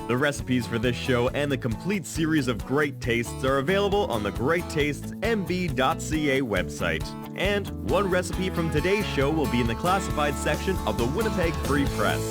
The recipes for this show and the complete series of Great Tastes are available on the greattastesmb.ca website. And one recipe from today's show will be in the classified section of the Winnipeg Free Press.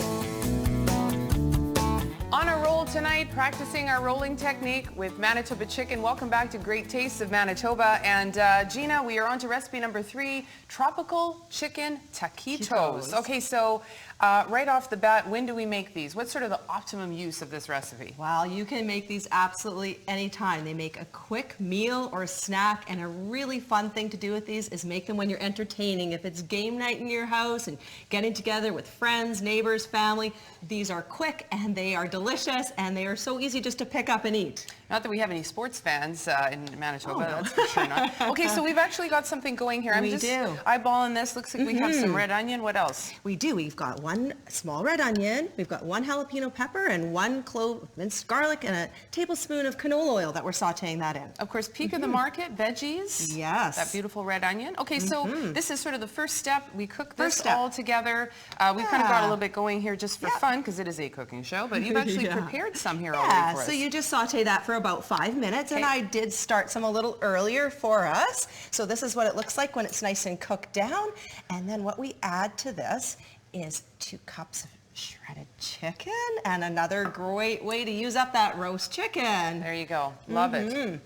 On a roll tonight, practicing our rolling technique with Manitoba chicken. Welcome back to Great Tastes of Manitoba. And Gina, we are on to recipe number 3, tropical chicken taquitos. Okay, so right off the bat, when do we make these? What's sort of the optimum use of this recipe? Well, you can make these absolutely anytime. They make a quick meal or a snack, and a really fun thing to do with these is make them when you're entertaining. If it's game night in your house and getting together with friends, neighbors, family, these are quick and they are delicious and they are so easy just to pick up and eat. Not that we have any sports fans in Manitoba, that's for sure not. Okay, so we've actually got something going here. I'm just eyeballing this. Looks like we have some red onion. What else? We do. We've got 1 small red onion, we've got 1 jalapeno pepper, and 1 clove of minced garlic, and a tablespoon of canola oil that we're sauteing that in. Of course, peak of the market, veggies. Yes. That beautiful red onion. Okay, so this is sort of the first step. We cook this all together. We've kind of got a little bit going here just for fun, because it is a cooking show, but you've actually prepared some here already for us. So you just saute that for about 5 minutes, and I did start some a little earlier for us. So this is what it looks like when it's nice and cooked down. And then what we add to this is 2 cups of shredded chicken, and another great way to use up that roast chicken. There you go. Love it.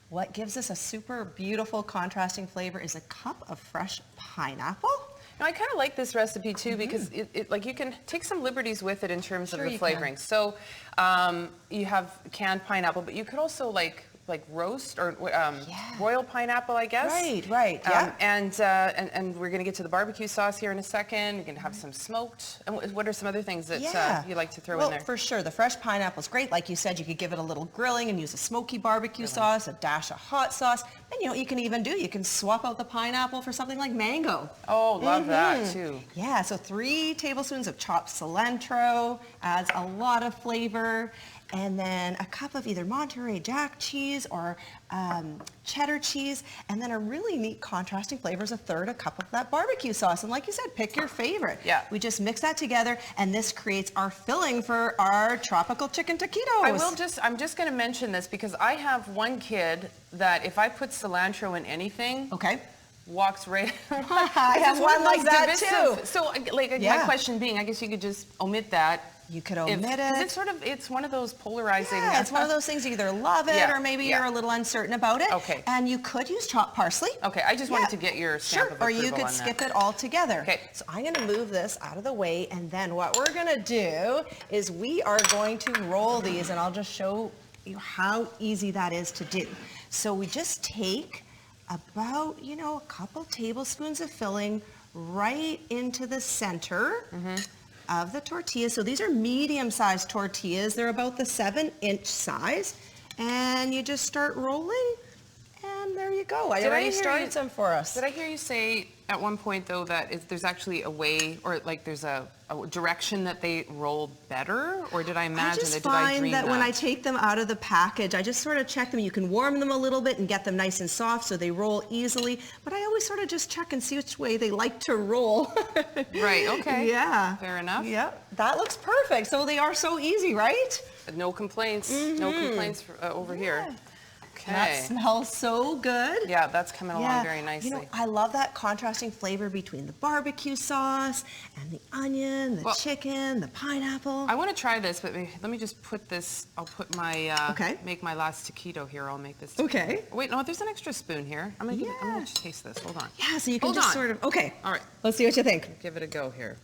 What gives us a super beautiful contrasting flavor is a cup of fresh pineapple. Now, I kind of like this recipe too because it like you can take some liberties with it in terms of the flavoring. So you have canned pineapple, but you could also like roast or royal pineapple, I guess. Right. And we're going to get to the barbecue sauce here in a second. You're going to have some smoked. And what are some other things that you like to throw in there? Well, for sure. The fresh pineapple is great. Like you said, you could give it a little grilling and use a smoky barbecue sauce, a dash of hot sauce. And you know what you can even do? You can swap out the pineapple for something like mango. Oh, love that too. Yeah, so 3 tablespoons of chopped cilantro adds a lot of flavor. And then a cup of either Monterey Jack cheese or cheddar cheese, and then a really neat contrasting flavor is a cup of that barbecue sauce. And like you said, pick your favorite. Yeah. We just mix that together, and this creates our filling for our tropical chicken taquitos. I'm just going to mention this because I have one kid that if I put cilantro in anything, walks right. I have one like that too. So, my question being, I guess you could just omit that. You could omit it. It's one of those polarizing. Yeah, it's one of those things you either love it or maybe you're a little uncertain about it. Okay. And you could use chopped parsley. Okay, I just wanted to get your stamp of approval on that. Or you could skip it altogether. Okay. So I'm going to move this out of the way, and then what we're going to do is we are going to roll these, and I'll just show you how easy that is to do. So we just take about, a couple tablespoons of filling right into the center of the tortilla. So these are medium-sized tortillas. They're about the 7-inch size. And you just start rolling, and there you go. I already started some for us. Did I hear you say at one point, though, that there's actually a way, or like there's a direction that they roll better? Or did I imagine that? Did I dream that? When I take them out of the package, I just sort of check them. You can warm them a little bit and get them nice and soft so they roll easily. But I always sort of just check and see which way they like to roll. Right, okay. Yeah. Fair enough. Yeah, that looks perfect. So they are so easy, right? No complaints. No complaints over here. Okay. That smells so good. Yeah, that's coming along very nicely. I love that contrasting flavor between the barbecue sauce and the onion, the chicken, the pineapple. I want to try this, but let me just put this, I'll put my, make my last taquito here. I'll make this. Okay. Wait, no, there's an extra spoon here. I'm going to just taste this. Hold on. Yeah, so you can just sort of, all right. Let's see what you think. Give it a go here.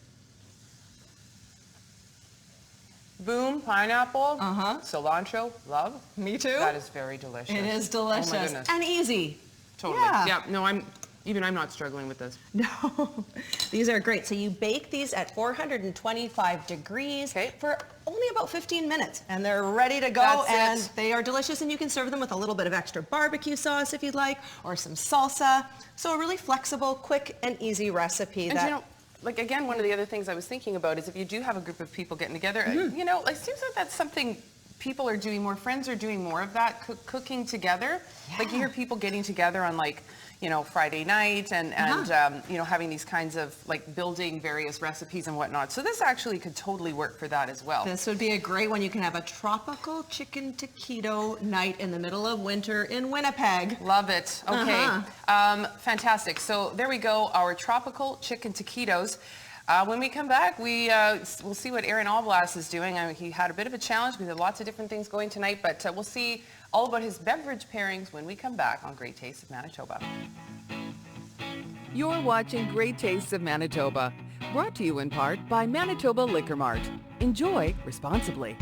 Boom, pineapple, cilantro, love. Me too. That is very delicious. It is delicious. Oh my goodness. And easy. Totally. Yeah, no, I'm not struggling with this. No, these are great. So you bake these at 425 degrees for only about 15 minutes, and they're ready to go. They are delicious, and you can serve them with a little bit of extra barbecue sauce if you'd like, or some salsa. So a really flexible, quick, and easy recipe. And one of the other things I was thinking about is if you do have a group of people getting together, it seems like that's something people are doing more, friends are doing more of that, cooking together. Like you hear people getting together on like, you know, Friday night and you know, having these kinds of like building various recipes and whatnot. So this actually could totally work for that as well. This would be a great one. You can have a tropical chicken taquito night in the middle of winter in Winnipeg. Love it. Okay. Fantastic. So there we go, our tropical chicken taquitos. When we come back, we'll see what Aaron Alblas is doing. He had a bit of a challenge. We had lots of different things going tonight, but we'll see all about his beverage pairings when we come back on Great Tastes of Manitoba. You're watching Great Tastes of Manitoba, brought to you in part by Manitoba Liquor Mart. Enjoy responsibly.